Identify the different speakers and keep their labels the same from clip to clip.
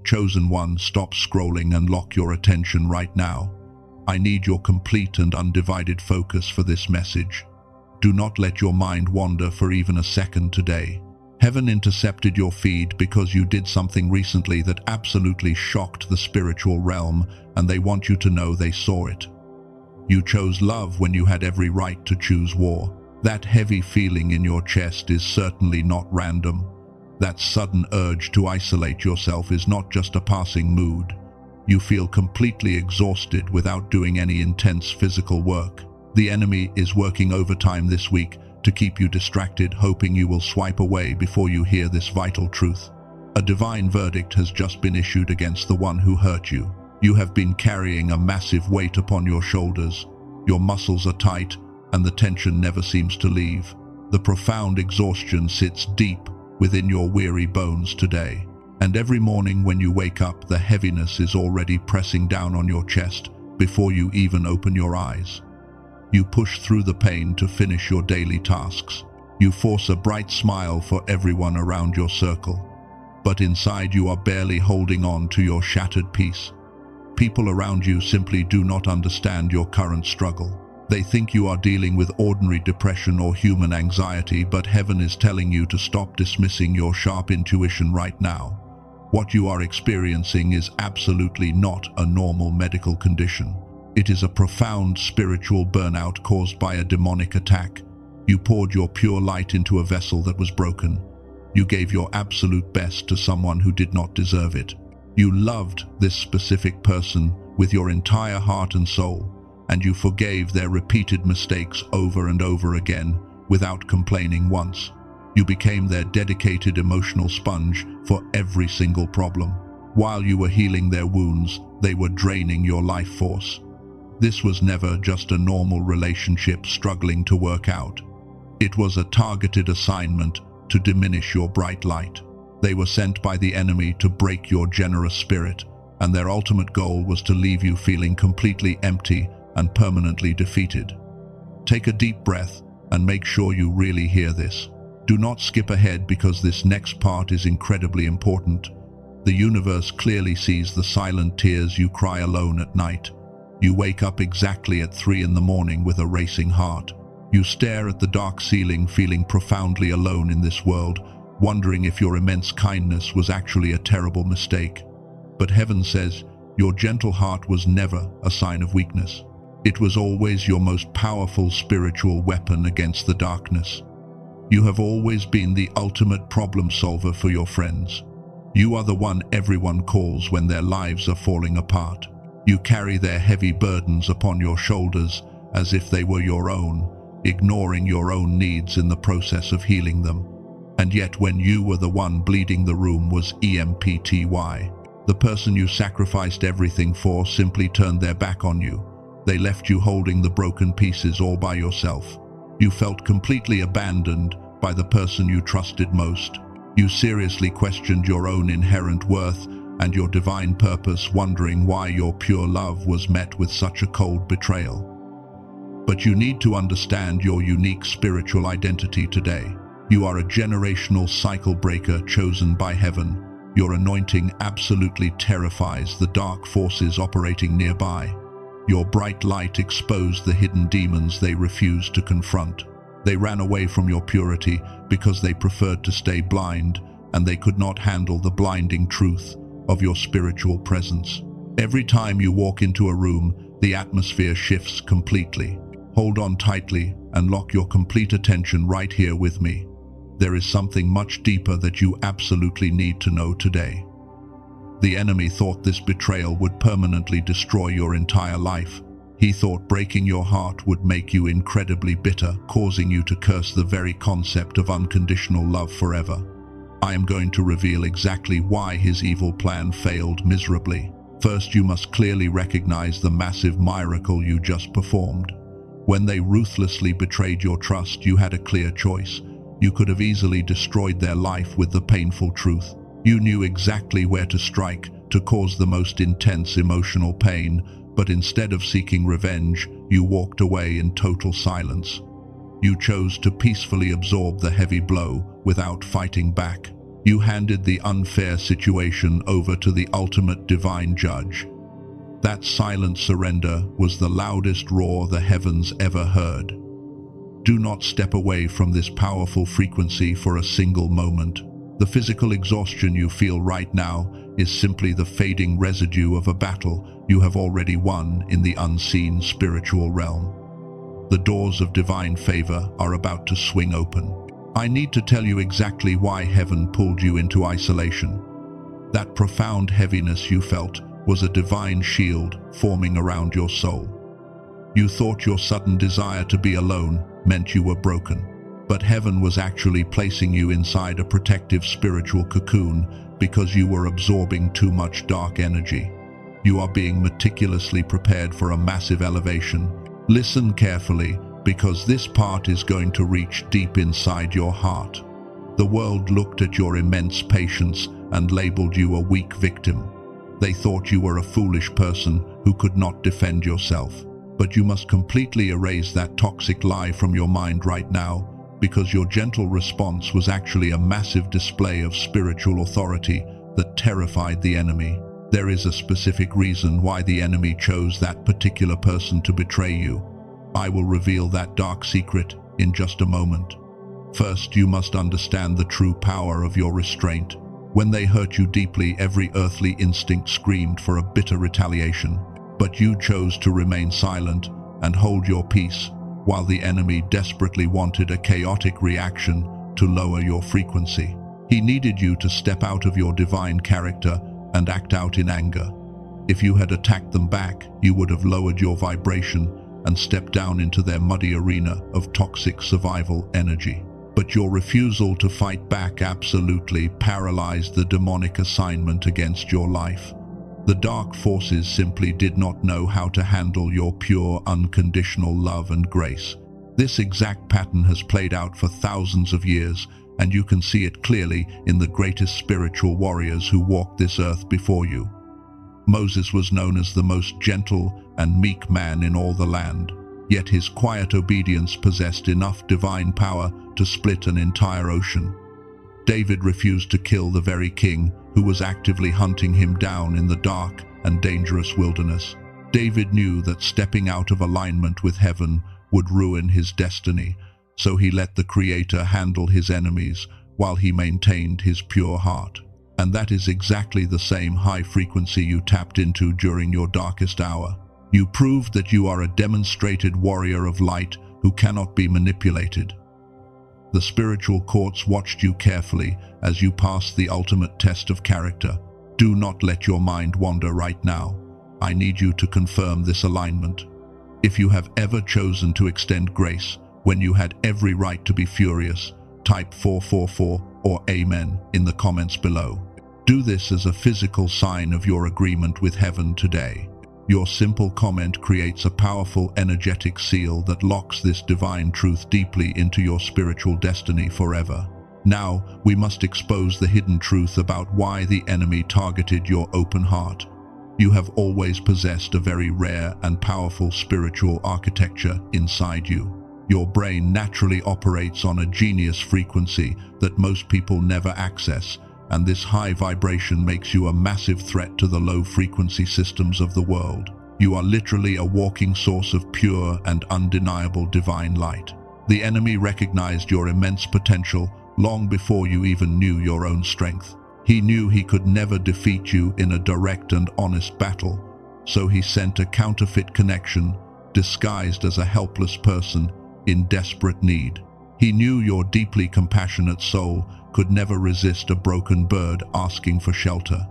Speaker 1: Chosen one, stop scrolling and lock your attention right now. I need your complete and undivided focus for this message. Do not let your mind wander for even a second today. Heaven intercepted your feed because you did something recently that absolutely shocked the spiritual realm, and they want you to know they saw it. You chose love when you had every right to choose war. That heavy feeling in your chest is certainly not random. That sudden urge to isolate yourself is not just a passing mood. You feel completely exhausted without doing any intense physical work. The enemy is working overtime this week to keep you distracted, hoping you will swipe away before you hear this vital truth. A divine verdict has just been issued against the one who hurt you. You have been carrying a massive weight upon your shoulders. Your muscles are tight, and the tension never seems to leave. The profound exhaustion sits deep within your weary bones today. And every morning when you wake up, the heaviness is already pressing down on your chest before you even open your eyes. You push through the pain to finish your daily tasks. You force a bright smile for everyone around your circle. But inside you are barely holding on to your shattered peace. People around you simply do not understand your current struggle. They think you are dealing with ordinary depression or human anxiety, but heaven is telling you to stop dismissing your sharp intuition right now. What you are experiencing is absolutely not a normal medical condition. It is a profound spiritual burnout caused by a demonic attack. You poured your pure light into a vessel that was broken. You gave your absolute best to someone who did not deserve it. You loved this specific person with your entire heart and soul, and you forgave their repeated mistakes over and over again without complaining once. You became their dedicated emotional sponge for every single problem. While you were healing their wounds, they were draining your life force. This was never just a normal relationship struggling to work out. It was a targeted assignment to diminish your bright light. They were sent by the enemy to break your generous spirit, and their ultimate goal was to leave you feeling completely empty and permanently defeated. Take a deep breath and make sure you really hear this. Do not skip ahead because this next part is incredibly important. The universe clearly sees the silent tears you cry alone at night. You wake up exactly at 3 in the morning with a racing heart. You stare at the dark ceiling, feeling profoundly alone in this world, wondering if your immense kindness was actually a terrible mistake. But heaven says your gentle heart was never a sign of weakness. It was always your most powerful spiritual weapon against the darkness. You have always been the ultimate problem solver for your friends. You are the one everyone calls when their lives are falling apart. You carry their heavy burdens upon your shoulders as if they were your own, ignoring your own needs in the process of healing them. And yet when you were the one bleeding, the room was empty. The person you sacrificed everything for simply turned their back on you. They left you holding the broken pieces all by yourself. You felt completely abandoned by the person you trusted most. You seriously questioned your own inherent worth and your divine purpose, wondering why your pure love was met with such a cold betrayal. But you need to understand your unique spiritual identity today. You are a generational cycle breaker chosen by heaven. Your anointing absolutely terrifies the dark forces operating nearby. Your bright light exposed the hidden demons they refused to confront. They ran away from your purity because they preferred to stay blind, and they could not handle the blinding truth of your spiritual presence. Every time you walk into a room, the atmosphere shifts completely. Hold on tightly and lock your complete attention right here with me. There is something much deeper that you absolutely need to know today. The enemy thought this betrayal would permanently destroy your entire life. He thought breaking your heart would make you incredibly bitter, causing you to curse the very concept of unconditional love forever. I am going to reveal exactly why his evil plan failed miserably. First, you must clearly recognize the massive miracle you just performed. When they ruthlessly betrayed your trust, you had a clear choice. You could have easily destroyed their life with the painful truth. You knew exactly where to strike to cause the most intense emotional pain, but instead of seeking revenge, you walked away in total silence. You chose to peacefully absorb the heavy blow without fighting back. You handed the unfair situation over to the ultimate divine judge. That silent surrender was the loudest roar the heavens ever heard. Do not step away from this powerful frequency for a single moment. The physical exhaustion you feel right now is simply the fading residue of a battle you have already won in the unseen spiritual realm. The doors of divine favor are about to swing open. I need to tell you exactly why heaven pulled you into isolation. That profound heaviness you felt was a divine shield forming around your soul. You thought your sudden desire to be alone meant you were broken. But heaven was actually placing you inside a protective spiritual cocoon because you were absorbing too much dark energy. You are being meticulously prepared for a massive elevation. Listen carefully, because this part is going to reach deep inside your heart. The world looked at your immense patience and labeled you a weak victim. They thought you were a foolish person who could not defend yourself. But you must completely erase that toxic lie from your mind right now, because your gentle response was actually a massive display of spiritual authority that terrified the enemy. There is a specific reason why the enemy chose that particular person to betray you. I will reveal that dark secret in just a moment. First, you must understand the true power of your restraint. When they hurt you deeply, every earthly instinct screamed for a bitter retaliation. But you chose to remain silent and hold your peace, while the enemy desperately wanted a chaotic reaction to lower your frequency. He needed you to step out of your divine character and act out in anger. If you had attacked them back, you would have lowered your vibration and stepped down into their muddy arena of toxic survival energy. But your refusal to fight back absolutely paralyzed the demonic assignment against your life. The dark forces simply did not know how to handle your pure, unconditional love and grace. This exact pattern has played out for thousands of years, and you can see it clearly in the greatest spiritual warriors who walked this earth before you. Moses was known as the most gentle and meek man in all the land, yet his quiet obedience possessed enough divine power to split an entire ocean. David refused to kill the very king who was actively hunting him down in the dark and dangerous wilderness. David knew that stepping out of alignment with heaven would ruin his destiny, so he let the Creator handle his enemies while he maintained his pure heart. And that is exactly the same high frequency you tapped into during your darkest hour. You proved that you are a demonstrated warrior of light who cannot be manipulated. The spiritual courts watched you carefully as you passed the ultimate test of character. Do not let your mind wander right now. I need you to confirm this alignment. If you have ever chosen to extend grace when you had every right to be furious, type 444 or Amen in the comments below. Do this as a physical sign of your agreement with heaven today. Your simple comment creates a powerful energetic seal that locks this divine truth deeply into your spiritual destiny forever. Now, we must expose the hidden truth about why the enemy targeted your open heart. You have always possessed a very rare and powerful spiritual architecture inside you. Your brain naturally operates on a genius frequency that most people never access, and this high vibration makes you a massive threat to the low-frequency systems of the world. You are literally a walking source of pure and undeniable divine light. The enemy recognized your immense potential long before you even knew your own strength. He knew he could never defeat you in a direct and honest battle, so he sent a counterfeit connection disguised as a helpless person in desperate need. He knew your deeply compassionate soul could never resist a broken bird asking for shelter.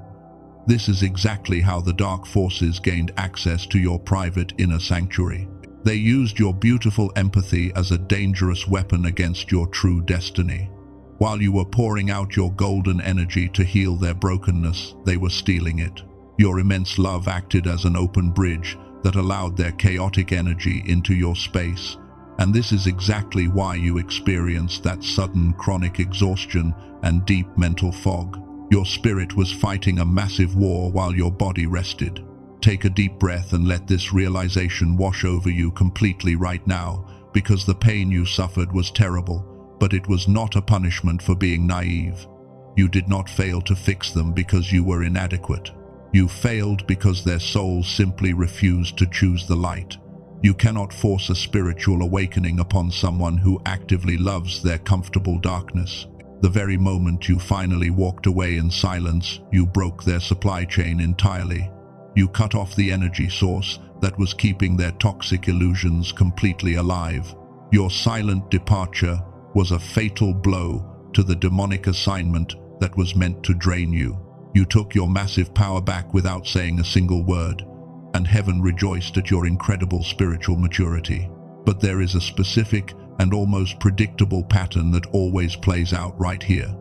Speaker 1: This is exactly how the dark forces gained access to your private inner sanctuary. They used your beautiful empathy as a dangerous weapon against your true destiny. While you were pouring out your golden energy to heal their brokenness, they were stealing it. Your immense love acted as an open bridge that allowed their chaotic energy into your space. And this is exactly why you experienced that sudden chronic exhaustion and deep mental fog. Your spirit was fighting a massive war while your body rested. Take a deep breath and let this realization wash over you completely right now, because the pain you suffered was terrible, but it was not a punishment for being naive. You did not fail to fix them because you were inadequate. You failed because their souls simply refused to choose the light. You cannot force a spiritual awakening upon someone who actively loves their comfortable darkness. The very moment you finally walked away in silence, you broke their supply chain entirely. You cut off the energy source that was keeping their toxic illusions completely alive. Your silent departure was a fatal blow to the demonic assignment that was meant to drain you. You took your massive power back without saying a single word, and heaven rejoiced at your incredible spiritual maturity. But there is a specific and almost predictable pattern that always plays out right here.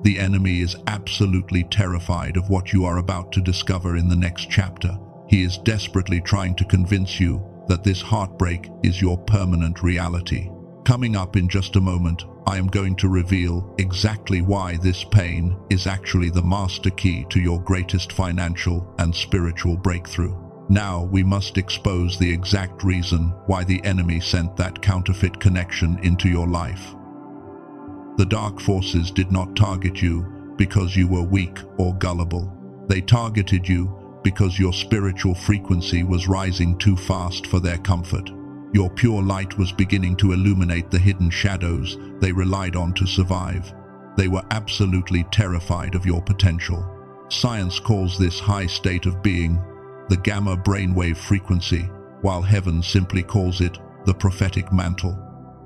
Speaker 1: The enemy is absolutely terrified of what you are about to discover in the next chapter. He is desperately trying to convince you that this heartbreak is your permanent reality. Coming up in just a moment, I am going to reveal exactly why this pain is actually the master key to your greatest financial and spiritual breakthrough. Now we must expose the exact reason why the enemy sent that counterfeit connection into your life. The dark forces did not target you because you were weak or gullible. They targeted you because your spiritual frequency was rising too fast for their comfort. Your pure light was beginning to illuminate the hidden shadows they relied on to survive. They were absolutely terrified of your potential. Science calls this high state of being the gamma brainwave frequency, while heaven simply calls it the prophetic mantle.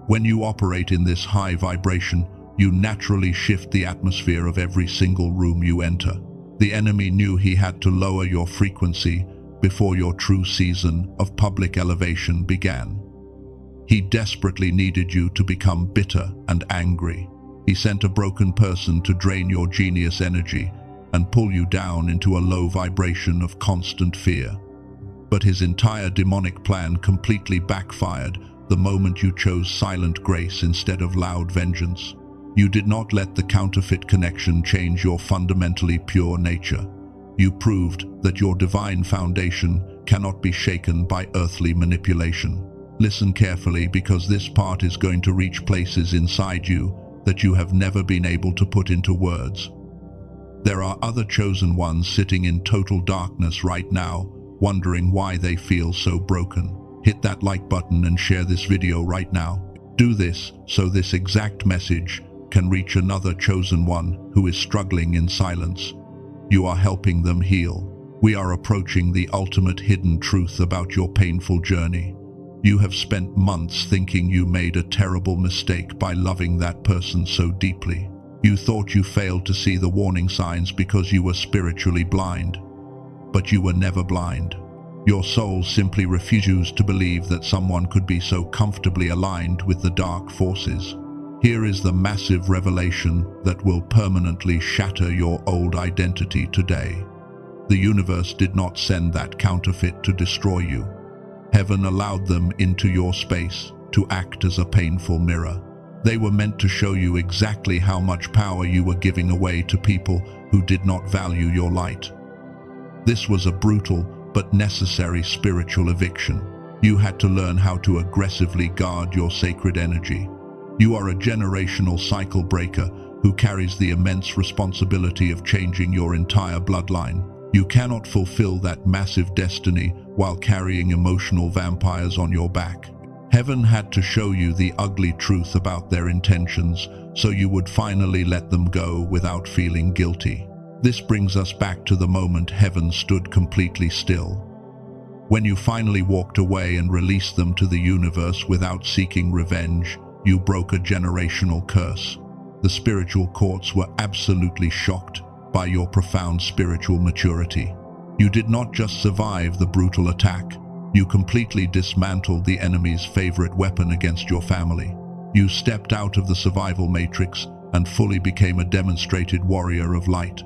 Speaker 1: When you operate in this high vibration, you naturally shift the atmosphere of every single room you enter. The enemy knew he had to lower your frequency before your true season of public elevation began. He desperately needed you to become bitter and angry. He sent a broken person to drain your genius energy and pull you down into a low vibration of constant fear. But his entire demonic plan completely backfired the moment you chose silent grace instead of loud vengeance. You did not let the counterfeit connection change your fundamentally pure nature. You proved that your divine foundation cannot be shaken by earthly manipulation. Listen carefully, because this part is going to reach places inside you that you have never been able to put into words. There are other chosen ones sitting in total darkness right now, wondering why they feel so broken. Hit that like button and share this video right now. Do this so this exact message can reach another chosen one who is struggling in silence. You are helping them heal. We are approaching the ultimate hidden truth about your painful journey. You have spent months thinking you made a terrible mistake by loving that person so deeply. You thought you failed to see the warning signs because you were spiritually blind. But you were never blind. Your soul simply refused to believe that someone could be so comfortably aligned with the dark forces. Here is the massive revelation that will permanently shatter your old identity today. The universe did not send that counterfeit to destroy you. Heaven allowed them into your space to act as a painful mirror. They were meant to show you exactly how much power you were giving away to people who did not value your light. This was a brutal but necessary spiritual eviction. You had to learn how to aggressively guard your sacred energy. You are a generational cycle breaker who carries the immense responsibility of changing your entire bloodline. You cannot fulfill that massive destiny while carrying emotional vampires on your back. Heaven had to show you the ugly truth about their intentions so you would finally let them go without feeling guilty. This brings us back to the moment heaven stood completely still. When you finally walked away and released them to the universe without seeking revenge, you broke a generational curse. The spiritual courts were absolutely shocked by your profound spiritual maturity. You did not just survive the brutal attack, you completely dismantled the enemy's favorite weapon against your family. You stepped out of the survival matrix and fully became a demonstrated warrior of light.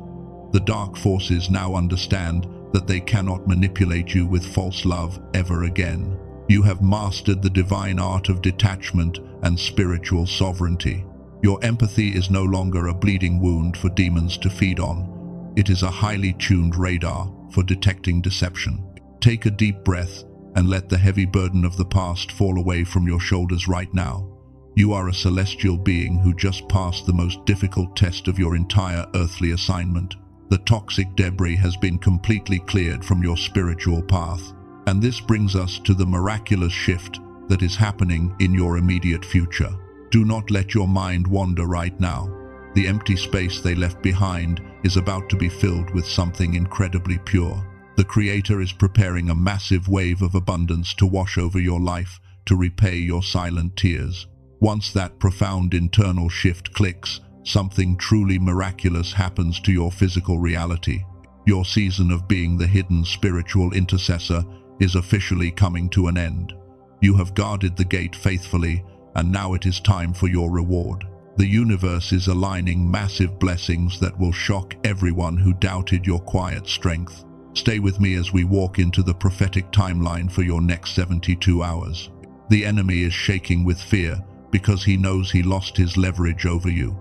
Speaker 1: The dark forces now understand that they cannot manipulate you with false love ever again. You have mastered the divine art of detachment and spiritual sovereignty. Your empathy is no longer a bleeding wound for demons to feed on. It is a highly tuned radar for detecting deception. Take a deep breath and let the heavy burden of the past fall away from your shoulders right now. You are a celestial being who just passed the most difficult test of your entire earthly assignment. The toxic debris has been completely cleared from your spiritual path. And this brings us to the miraculous shift that is happening in your immediate future. Do not let your mind wander right now. The empty space they left behind is about to be filled with something incredibly pure. The Creator is preparing a massive wave of abundance to wash over your life, to repay your silent tears. Once that profound internal shift clicks, something truly miraculous happens to your physical reality. Your season of being the hidden spiritual intercessor is officially coming to an end. You have guarded the gate faithfully, and now it is time for your reward. The universe is aligning massive blessings that will shock everyone who doubted your quiet strength. Stay with me as we walk into the prophetic timeline for your next 72 hours. The enemy is shaking with fear because he knows he lost his leverage over you.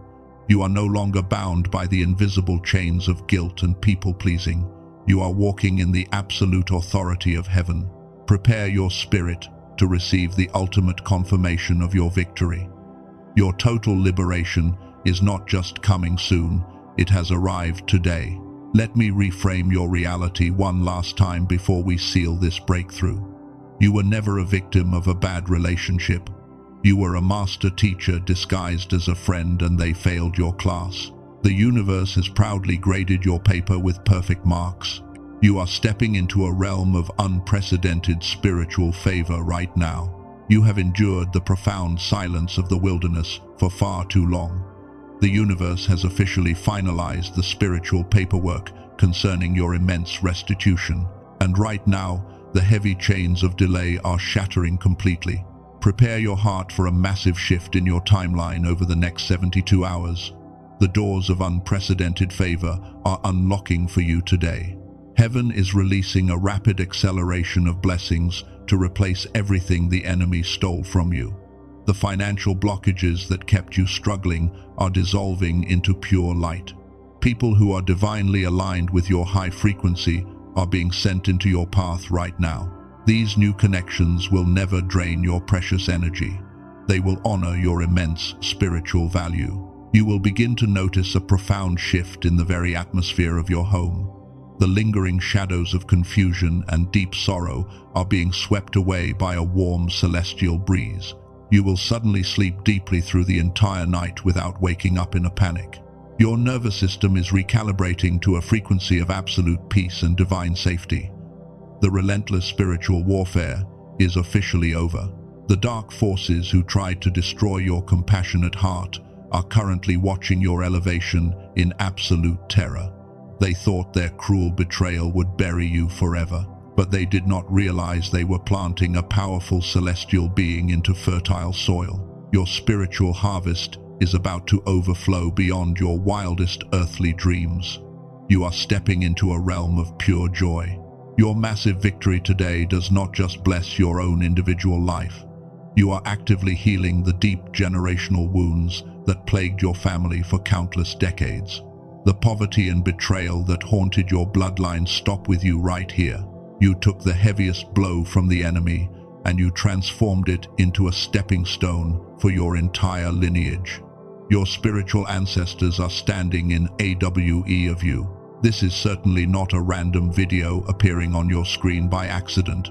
Speaker 1: You are no longer bound by the invisible chains of guilt and people-pleasing. You are walking in the absolute authority of heaven. Prepare your spirit to receive the ultimate confirmation of your victory. Your total liberation is not just coming soon, it has arrived today. Let me reframe your reality one last time before we seal this breakthrough. You were never a victim of a bad relationship. You were a master teacher disguised as a friend, and they failed your class. The universe has proudly graded your paper with perfect marks. You are stepping into a realm of unprecedented spiritual favor right now. You have endured the profound silence of the wilderness for far too long. The universe has officially finalized the spiritual paperwork concerning your immense restitution, and right now, the heavy chains of delay are shattering completely. Prepare your heart for a massive shift in your timeline over the next 72 hours. The doors of unprecedented favor are unlocking for you today. Heaven is releasing a rapid acceleration of blessings to replace everything the enemy stole from you. The financial blockages that kept you struggling are dissolving into pure light. People who are divinely aligned with your high frequency are being sent into your path right now. These new connections will never drain your precious energy. They will honor your immense spiritual value. You will begin to notice a profound shift in the very atmosphere of your home. The lingering shadows of confusion and deep sorrow are being swept away by a warm celestial breeze. You will suddenly sleep deeply through the entire night without waking up in a panic. Your nervous system is recalibrating to a frequency of absolute peace and divine safety. The relentless spiritual warfare is officially over. The dark forces who tried to destroy your compassionate heart are currently watching your elevation in absolute terror. They thought their cruel betrayal would bury you forever, but they did not realize they were planting a powerful celestial being into fertile soil. Your spiritual harvest is about to overflow beyond your wildest earthly dreams. You are stepping into a realm of pure joy. Your massive victory today does not just bless your own individual life. You are actively healing the deep generational wounds that plagued your family for countless decades. The poverty and betrayal that haunted your bloodline stop with you right here. You took the heaviest blow from the enemy and you transformed it into a stepping stone for your entire lineage. Your spiritual ancestors are standing in awe of you. This is certainly not a random video appearing on your screen by accident.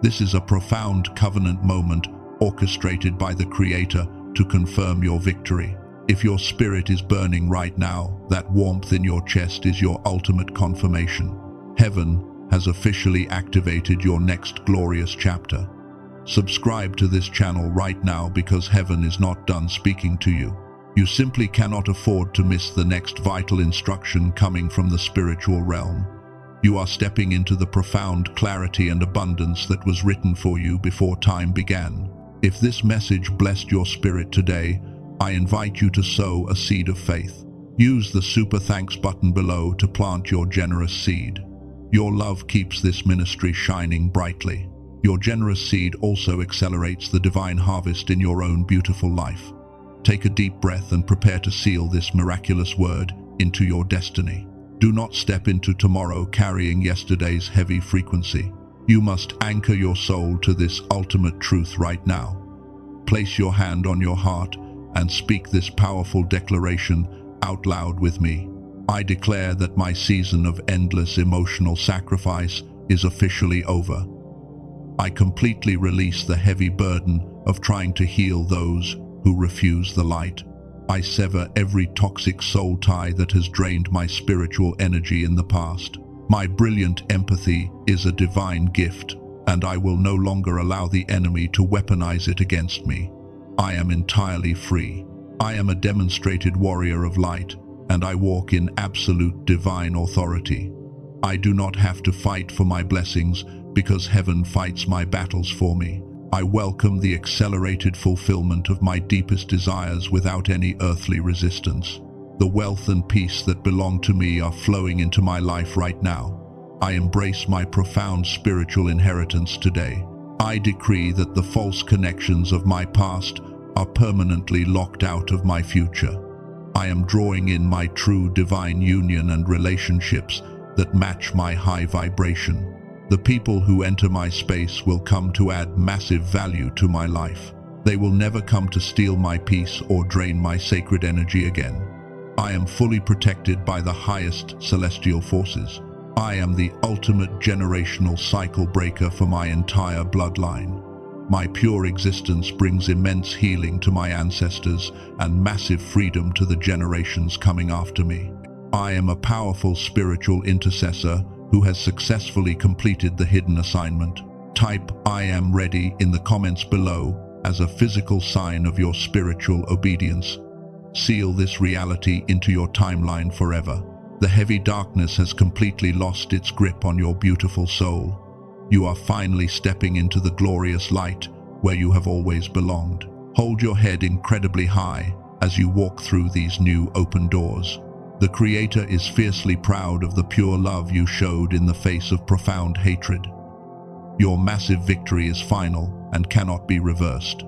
Speaker 1: This is a profound covenant moment orchestrated by the Creator to confirm your victory. If your spirit is burning right now, that warmth in your chest is your ultimate confirmation. Heaven has officially activated your next glorious chapter. Subscribe to this channel right now because heaven is not done speaking to you. You simply cannot afford to miss the next vital instruction coming from the spiritual realm. You are stepping into the profound clarity and abundance that was written for you before time began. If this message blessed your spirit today, I invite you to sow a seed of faith. Use the super thanks button below to plant your generous seed. Your love keeps this ministry shining brightly. Your generous seed also accelerates the divine harvest in your own beautiful life. Take a deep breath and prepare to seal this miraculous word into your destiny. Do not step into tomorrow carrying yesterday's heavy frequency. You must anchor your soul to this ultimate truth right now. Place your hand on your heart and speak this powerful declaration out loud with me. I declare that my season of endless emotional sacrifice is officially over. I completely release the heavy burden of trying to heal those who refuse the light. I sever every toxic soul tie that has drained my spiritual energy in the past. My brilliant empathy is a divine gift, and I will no longer allow the enemy to weaponize it against me. I am entirely free. I am a demonstrated warrior of light, and I walk in absolute divine authority. I do not have to fight for my blessings because heaven fights my battles for me. I welcome the accelerated fulfillment of my deepest desires without any earthly resistance. The wealth and peace that belong to me are flowing into my life right now. I embrace my profound spiritual inheritance today. I decree that the false connections of my past are permanently locked out of my future. I am drawing in my true divine union and relationships that match my high vibration. The people who enter my space will come to add massive value to my life. They will never come to steal my peace or drain my sacred energy again. I am fully protected by the highest celestial forces. I am the ultimate generational cycle breaker for my entire bloodline. My pure existence brings immense healing to my ancestors and massive freedom to the generations coming after me. I am a powerful spiritual intercessor who has successfully completed the hidden assignment. Type "I am ready" in the comments below as a physical sign of your spiritual obedience. Seal this reality into your timeline forever. The heavy darkness has completely lost its grip on your beautiful soul. You are finally stepping into the glorious light where you have always belonged. Hold your head incredibly high as you walk through these new open doors. The Creator is fiercely proud of the pure love you showed in the face of profound hatred. Your massive victory is final and cannot be reversed.